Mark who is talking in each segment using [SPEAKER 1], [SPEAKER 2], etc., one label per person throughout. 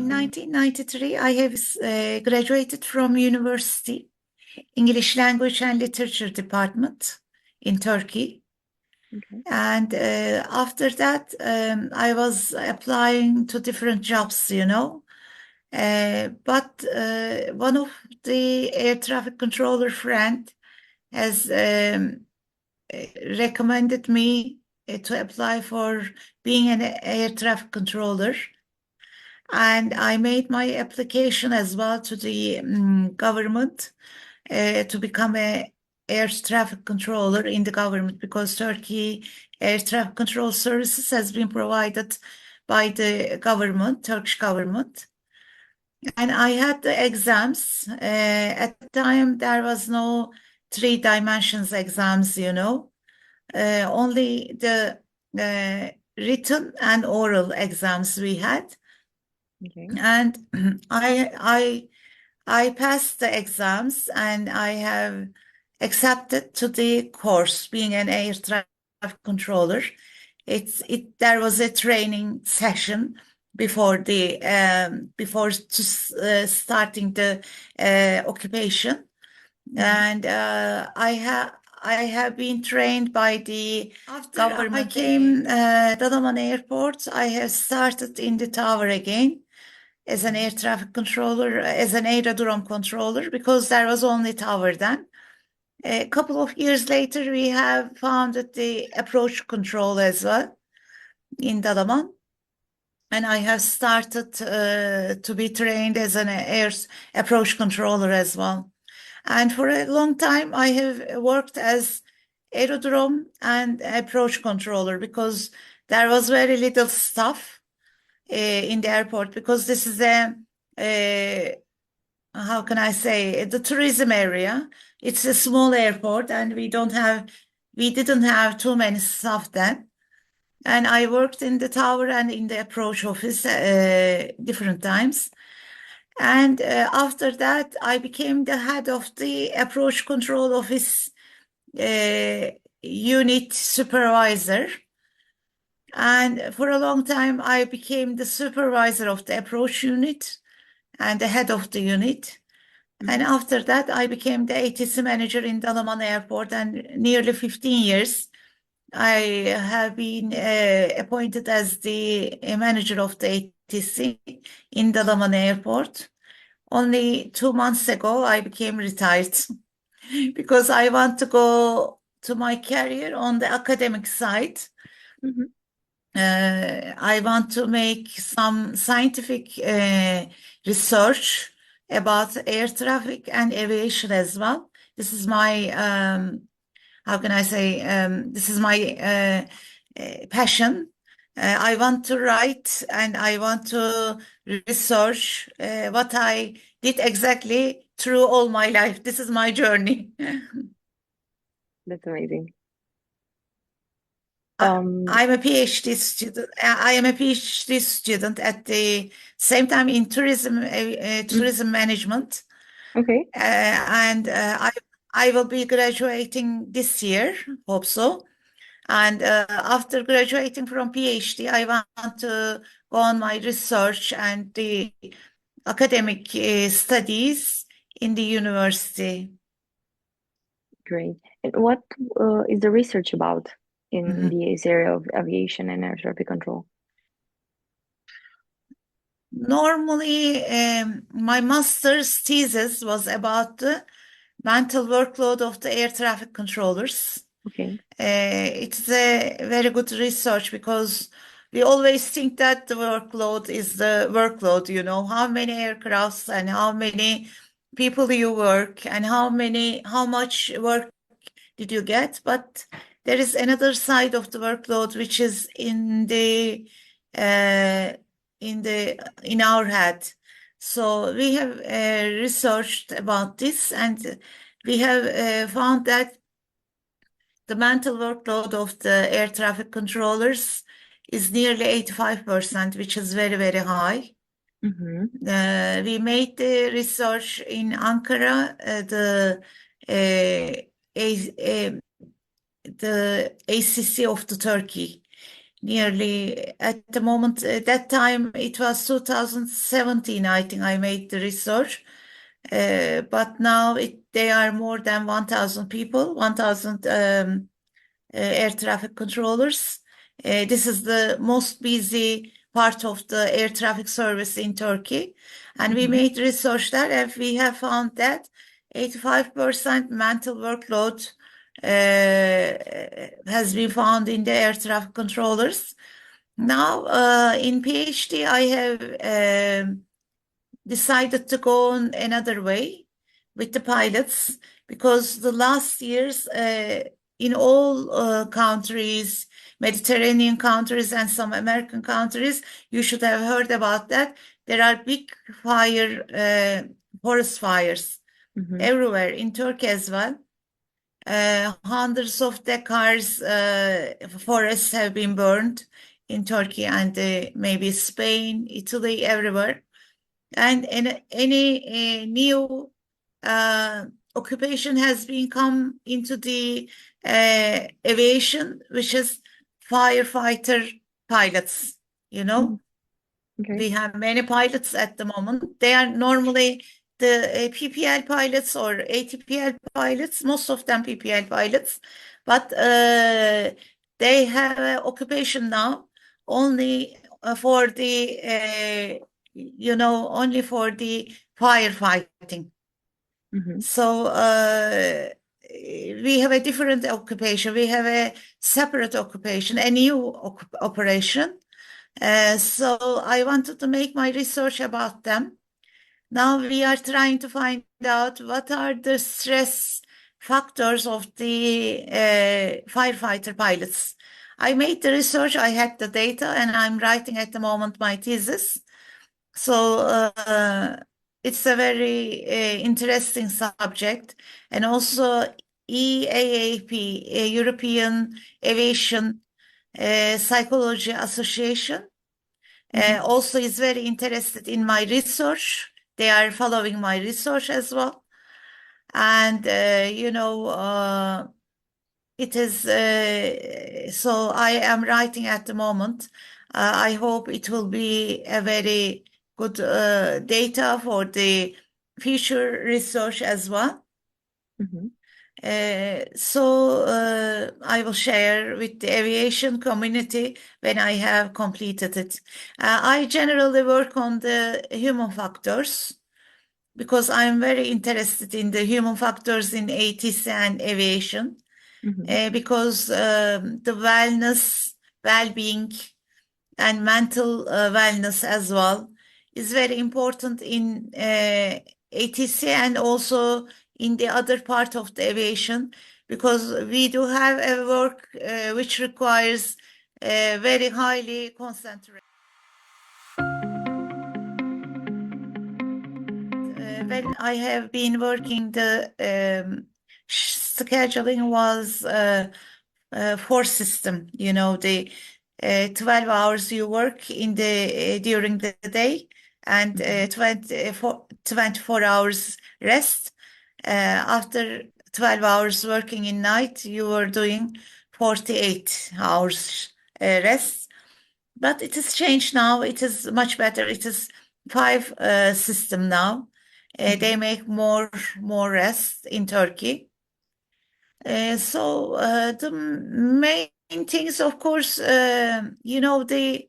[SPEAKER 1] In 1993, I have graduated from university, English Language and Literature Department in Turkey.
[SPEAKER 2] Okay.
[SPEAKER 1] And after that, I was applying to different jobs, but one of the air traffic controller friend has recommended me to apply for being an air traffic controller. And I made my application as well to the government to become a air traffic controller in the government, because Turkey air traffic control services has been provided by the government, Turkish government. And I had the exams. At the time, there was no three dimensions exams, only the written and oral exams we had.
[SPEAKER 2] Okay.
[SPEAKER 1] And I passed the exams and I have accepted to the course being an air traffic controller. There was a training session before starting the occupation, and I have been trained by the government. I came Dalaman Airport. I have started in the tower again as an air traffic controller, as an aerodrome controller, because there was only tower then. A couple of years later, we have founded the approach control as well in Dalaman. And I have started to be trained as an air approach controller as well. And for a long time, I have worked as aerodrome and approach controller, because there was very little staff in the airport, because this is how can I say, the tourism area. It's a small airport and we didn't have too many staff then. And I worked in the tower and in the approach office different times. And after that, I became the head of the approach control office unit supervisor. And for a long time, I became the supervisor of the approach unit and the head of the unit. And after that, I became the ATC manager in Dalaman Airport. And nearly 15 years, I have been appointed as the manager of the ATC in Dalaman Airport. Only 2 months ago, I became retired because I want to go to my career on the academic side.
[SPEAKER 2] Mhm.
[SPEAKER 1] I want to make some scientific research about air traffic and aviation as well. This is my, how can I say, this is my passion. I want to write and I want to research what I did exactly through all my life. This is my journey.
[SPEAKER 2] That's amazing.
[SPEAKER 1] I'm a PhD student. I am a PhD student at the same time in tourism management,
[SPEAKER 2] Okay.
[SPEAKER 1] and I will be graduating this year, hope so. And after graduating from PhD, I want to go on my research and the academic studies in the university.
[SPEAKER 2] Great. And what is the research about in
[SPEAKER 1] Mhm.
[SPEAKER 2] this area of aviation and air traffic control?
[SPEAKER 1] Normally, my master's thesis was about the mental workload of the air traffic controllers.
[SPEAKER 2] Okay.
[SPEAKER 1] It's a very good research, because we always think that the workload is the workload, how many aircrafts and how many people you work and how much work did you get. But there is another side of the workload, which is uh, in our head. So we have researched about this, and we have found that the mental workload of the air traffic controllers is nearly 85%, which is very, very high. We made the research in Ankara. Uh, the ACC of the Turkey nearly at the moment. That time it was 2017, I think I made the research. But now they are more than 1,000 people, 1,000 air traffic controllers. This is the most busy part of the air traffic service in Turkey. And we
[SPEAKER 2] Mm-hmm.
[SPEAKER 1] made research there, and we have found that 85% mental workload has been found in the air traffic controllers. Now, in PhD, I have decided to go on another way with the pilots because the last years in all countries, Mediterranean countries and some American countries, you should have heard about that. There are big forest fires
[SPEAKER 2] Mm-hmm.
[SPEAKER 1] everywhere in Turkey as well. Hundreds of hectares forests have been burned in Turkey and maybe Spain, Italy, everywhere. And any new uh, occupation has been come into the aviation, which is firefighter pilots. You
[SPEAKER 2] Mm-hmm.
[SPEAKER 1] know,
[SPEAKER 2] Okay.
[SPEAKER 1] we have many pilots at the moment. They are normally the PPL pilots or ATPL pilots, most of them PPL pilots, but they have an occupation now only for the, only for the firefighting.
[SPEAKER 2] Mm-hmm.
[SPEAKER 1] So we have a different occupation. We have a separate occupation, a new operation. So I wanted to make my research about them. Now we are trying to find out what are the stress factors of the firefighter pilots. I made the research, I had the data, and I'm writing at the moment my thesis. So it's a very interesting subject, and also EAAP, European Aviation Psychology Association,
[SPEAKER 2] Mm-hmm.
[SPEAKER 1] also is very interested in my research. They are following my research as well. And, it is, so I am writing at the moment. I hope it will be a very good data for the future research as well.
[SPEAKER 2] Mm-hmm.
[SPEAKER 1] So I will share with the aviation community when I have completed it. I generally work on the human factors because I'm very interested in the human factors in ATC and aviation.
[SPEAKER 2] Mm-hmm.
[SPEAKER 1] Because the wellness, well-being, and mental wellness as well is very important in ATC and also in the other part of the aviation because we do have a work which requires very highly concentrated. When I have been working, the scheduling was force system. The 12 hours you work in the during the day and
[SPEAKER 2] Mm-hmm.
[SPEAKER 1] 24 hours rest. After 12 hours working in night, you were doing 48 hours rest. But it has changed now. It is much better. It is five system now.
[SPEAKER 2] Mm-hmm.
[SPEAKER 1] They make more rest in Turkey. So the main things, of course, the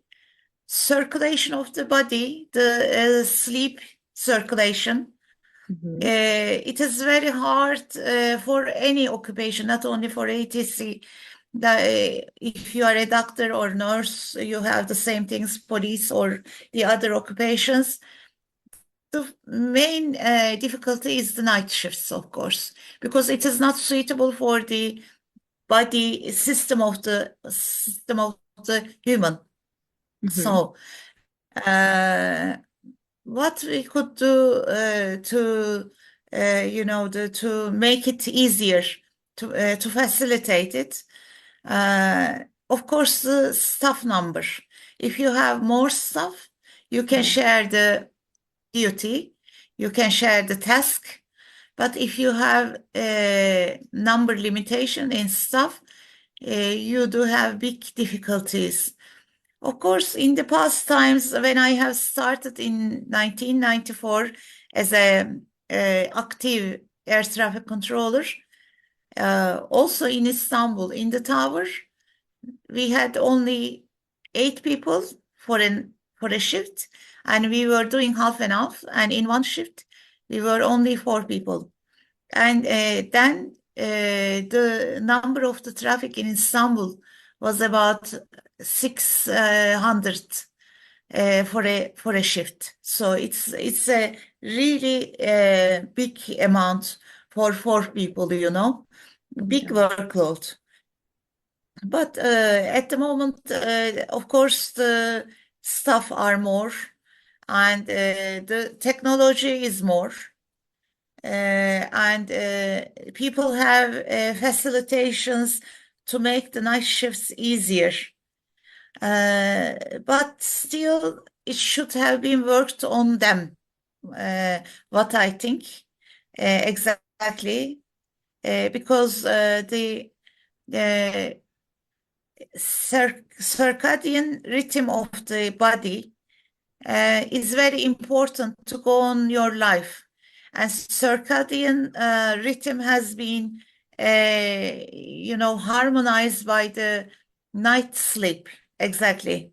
[SPEAKER 1] circulation of the body, the sleep circulation.
[SPEAKER 2] Mm-hmm.
[SPEAKER 1] It is very hard for any occupation, not only for ATC. If you are a doctor or nurse, you have the same things, police or the other occupations. The main difficulty is the night shifts, of course, because it is not suitable for the body system of the human.
[SPEAKER 2] Mm-hmm.
[SPEAKER 1] So, uh, what we could do to make it easier to facilitate it, uh, of course, the staff number. If you have more staff, you can
[SPEAKER 2] Yeah.
[SPEAKER 1] share the duty, you can share the task. But if you have a number limitation in staff, you do have big difficulties Of course, in the past times when I have started in 1994 as a active air traffic controller, also in Istanbul, in the tower, we had only 8 people for a shift, and we were doing half and half. And in one shift, we were only 4 people. And then the number of the traffic in Istanbul was about 600 for a shift. So it's a really big amount for 4 people, big
[SPEAKER 2] Yeah.
[SPEAKER 1] workload. But at the moment, of course, the staff are more, and the technology is more, and people have facilitations to make the night shifts easier. But still, it should have been worked on them. What I think exactly, because the circadian rhythm of the body is very important to go on your life. And circadian rhythm has been, harmonized by the night sleep. Exactly.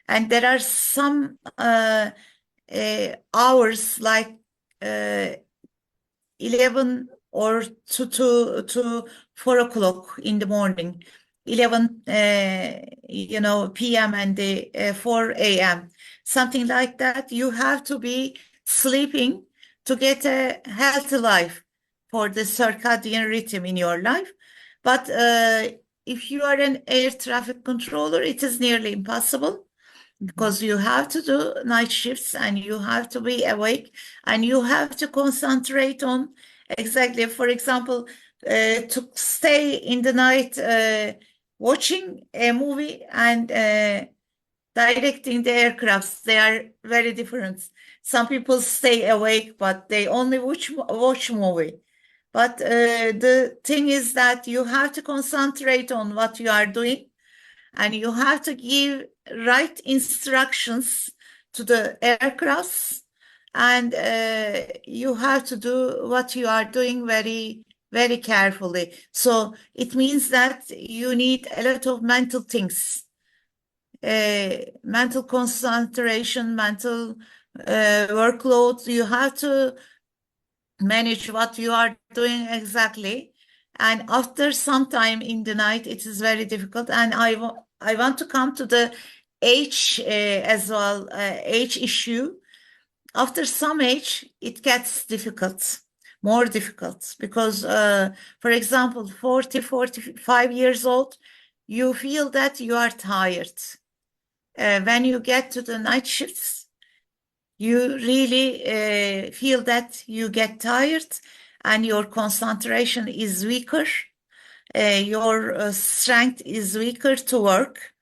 [SPEAKER 1] And there are some hours like uh, 11 or to 4 o'clock in the morning, 11 p.m. and the 4 a.m., something like that. You have to be sleeping to get a healthy life for the circadian rhythm in your life. But if you are an air traffic controller, it is nearly impossible
[SPEAKER 2] Mhm.
[SPEAKER 1] because you have to do night shifts and you have to be awake and you have to concentrate on exactly, for example, to stay in the night watching a movie and directing the aircrafts. They are very different. Some people stay awake, but they only watch movie. But the thing is that you have to concentrate on what you are doing and you have to give right instructions to the aircrafts and you have to do what you are doing very very carefully. So it means that you need a lot of mental things, mental concentration, mental workload. You have to manage what you are doing exactly. And after some time in the night, it is very difficult. And I want to come to the age as well, age issue. After some age, it gets difficult, more difficult, because, for example, 40, 45 years old, you feel that you are tired. When you get to the night shifts, you really feel that you get tired and your concentration is weaker, your strength is weaker to work.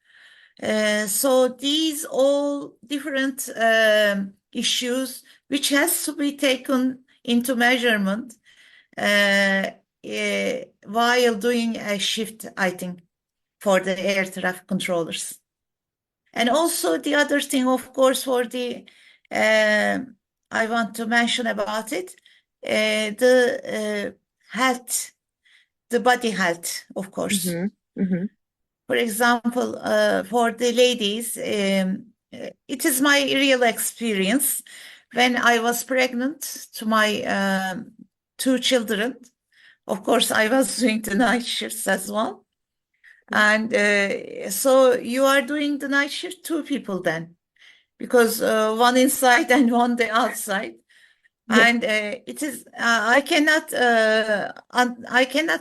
[SPEAKER 1] So these all different issues which has to be taken into measurement while doing a shift, I think, for the air traffic controllers. And also the other thing, of course, for the I want to mention about it, the health, the body health, of course.
[SPEAKER 2] Mhm. Mhm.
[SPEAKER 1] For example, for the ladies, it is my real experience. When I was pregnant to my 2 children, of course, I was doing the night shifts as well. And so you are doing the night shift, 2 people then, because one inside and one the outside.
[SPEAKER 2] Yeah.
[SPEAKER 1] And it is I cannot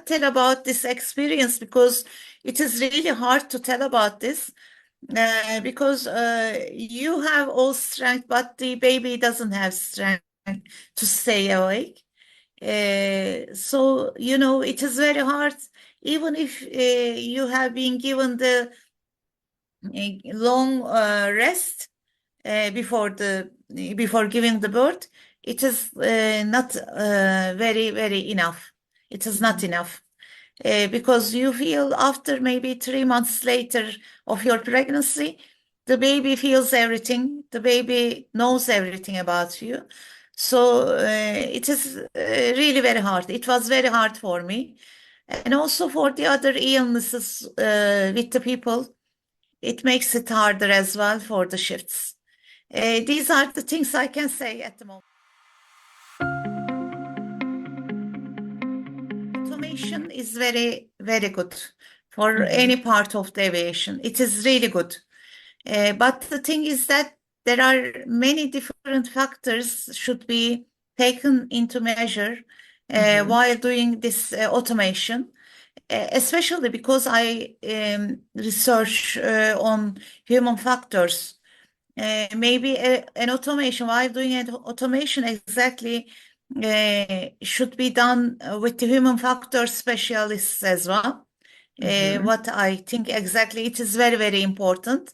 [SPEAKER 1] tell about this experience because it is really hard to tell about this because you have all strength, but the baby doesn't have strength to stay awake. So it is very hard, even if you have been given the long rest before giving the birth, it is not very very enough. It is not
[SPEAKER 2] Mhm.
[SPEAKER 1] enough because you feel after maybe 3 months later of your pregnancy, the baby feels everything. The baby knows everything about you. So it is really very hard. It was very hard for me. And also for the other illnesses with the people, it makes it harder as well for the shifts. These are the things I can say at the moment. Automation is very, very good for
[SPEAKER 2] Mm-hmm.
[SPEAKER 1] any part of the aviation. It is really good. But the thing is that there are many different factors should be taken into measure
[SPEAKER 2] Mm-hmm.
[SPEAKER 1] while doing this automation, especially because I research on human factors. Maybe an automation, while doing an automation exactly should be done with the human factor specialists as well.
[SPEAKER 2] Mm-hmm.
[SPEAKER 1] What I think exactly it is very, very important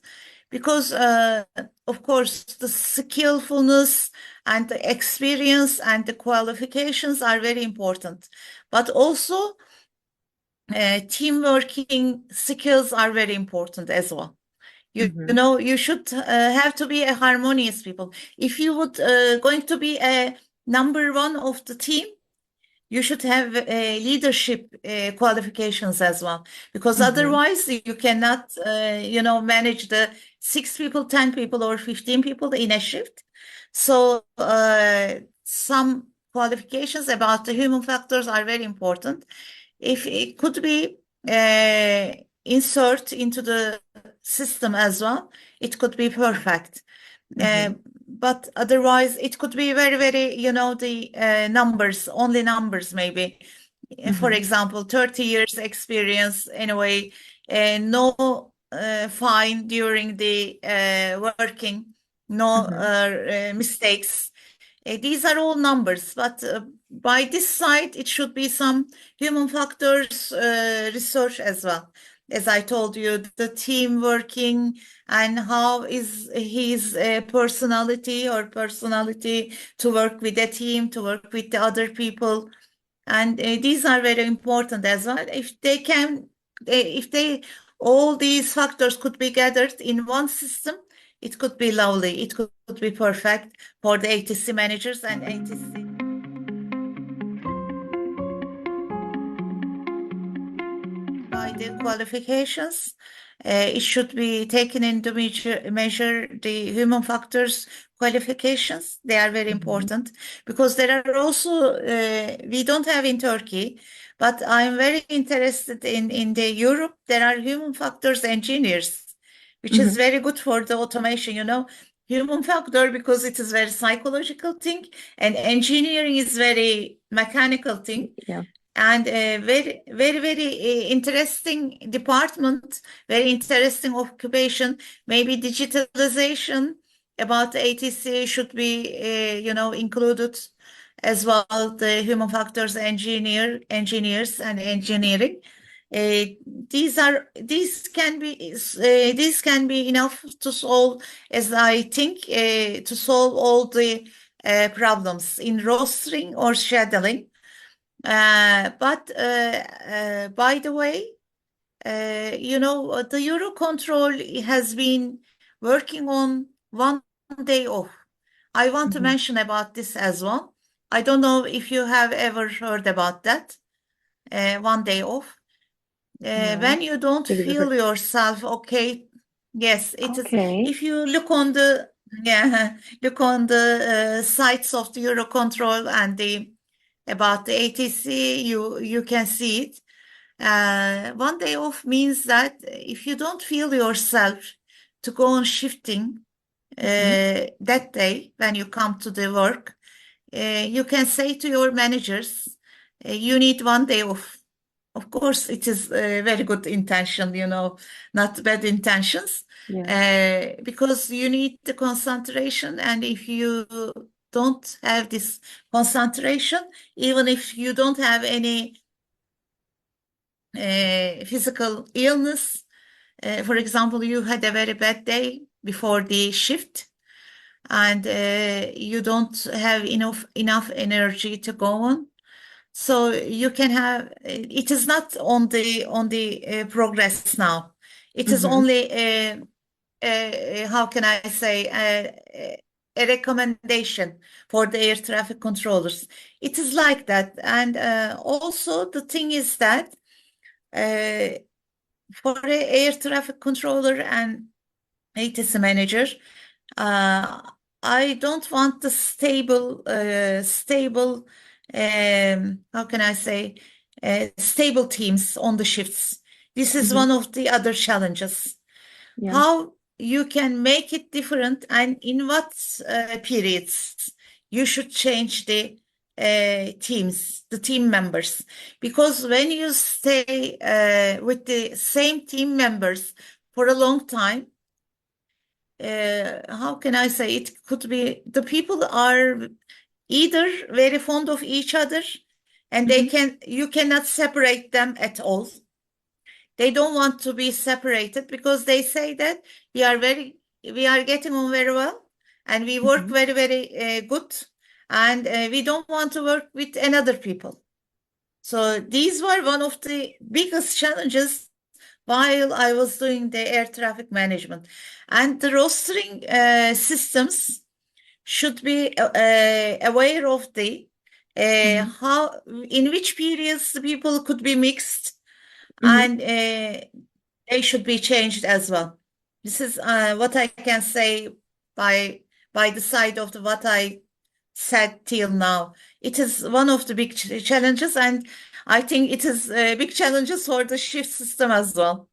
[SPEAKER 1] because, of course, the skillfulness and the experience and the qualifications are very important. But also, team working skills are very important as well. You
[SPEAKER 2] Mm-hmm.
[SPEAKER 1] know, you should have to be a harmonious people. If you would going to be a number one of the team, you should have leadership qualifications as well, because
[SPEAKER 2] Mm-hmm.
[SPEAKER 1] otherwise you cannot, manage the 6 people, 10 people, or 15 people in a shift. So some qualifications about the human factors are very important. If it could be insert into the system as well, it could be perfect.
[SPEAKER 2] Mm-hmm.
[SPEAKER 1] Uh, but otherwise, it could be very, very, the numbers, only numbers, maybe. For
[SPEAKER 2] Mm-hmm.
[SPEAKER 1] example, 30 years experience anyway, no fine during the working, no
[SPEAKER 2] Mm-hmm.
[SPEAKER 1] mistakes. These are all numbers, but by this side, it should be some human factors research as well. As I told you, the team working and how is his personality or personality to work with a team, to work with the other people. And these are very important as well. If they, all these factors could be gathered in one system, it could be lovely. It could be perfect for the ATC managers and ATC. By the qualifications, it should be taken into measure the human factors qualifications. They are very
[SPEAKER 2] Mm-hmm.
[SPEAKER 1] important because there are also, we don't have in Turkey, but I'm very interested in the Europe. There are human factors engineers, which is
[SPEAKER 2] Mm-hmm.
[SPEAKER 1] very good for the automation, human factor because it is very psychological thing and engineering is very mechanical thing
[SPEAKER 2] Yeah.
[SPEAKER 1] and a very, very, very interesting department, very interesting occupation. Maybe digitalization about the ATC should be, included as well. The human factors engineers and engineering. Uh, these can be enough to solve, as I think, to solve all the problems in rostering or scheduling. But by the way, the Eurocontrol has been working on 1 day off. I want to
[SPEAKER 2] Mm-hmm.
[SPEAKER 1] mention about this as well. I don't know if you have ever heard about that. 1 day off.
[SPEAKER 2] No.
[SPEAKER 1] When you don't
[SPEAKER 2] Is it
[SPEAKER 1] feel yourself okay, yes, it is.
[SPEAKER 2] okay?
[SPEAKER 1] If you look on the yeah, look on the sites of the Eurocontrol and the about the ATC, you can see it. 1 day off means that if you don't feel yourself to go on shifting
[SPEAKER 2] Mm-hmm.
[SPEAKER 1] that day when you come to the work, you can say to your managers, you need 1 day off. Of course, it is a very good intention, not bad intentions,
[SPEAKER 2] Yeah.
[SPEAKER 1] because you need the concentration. And if you don't have this concentration, even if you don't have any physical illness, for example, you had a very bad day before the shift, and you don't have enough energy to go on. So you can have it is not on the progress now. It is
[SPEAKER 2] Mm-hmm.
[SPEAKER 1] only how can I say, a recommendation for the air traffic controllers. It is like that. And also the thing is that uh, for an air traffic controller and ATC manager, uh, I don't want the stable, how can I say, stable teams on the shifts. This is
[SPEAKER 2] Mm-hmm.
[SPEAKER 1] one of the other challenges.
[SPEAKER 2] Yeah.
[SPEAKER 1] How you can make it different and in what periods you should change the teams, the team members. Because when you stay with the same team members for a long time, how can I say, it could be the people are either very fond of each other and
[SPEAKER 2] Mm-hmm.
[SPEAKER 1] you cannot separate them at all. They don't want to be separated because they say that we are getting on very well and we work
[SPEAKER 2] Mm-hmm.
[SPEAKER 1] very good and we don't want to work with another people. So these were one of the biggest challenges while I was doing the air traffic management. And the rostering systems should be aware of the
[SPEAKER 2] Mm-hmm.
[SPEAKER 1] how in which periods the people could be mixed
[SPEAKER 2] Mm-hmm.
[SPEAKER 1] and they should be changed as well. This is what I can say by the side of what I said till now. It is one of the big challenges, and I think it is big challenges for the shift system as well.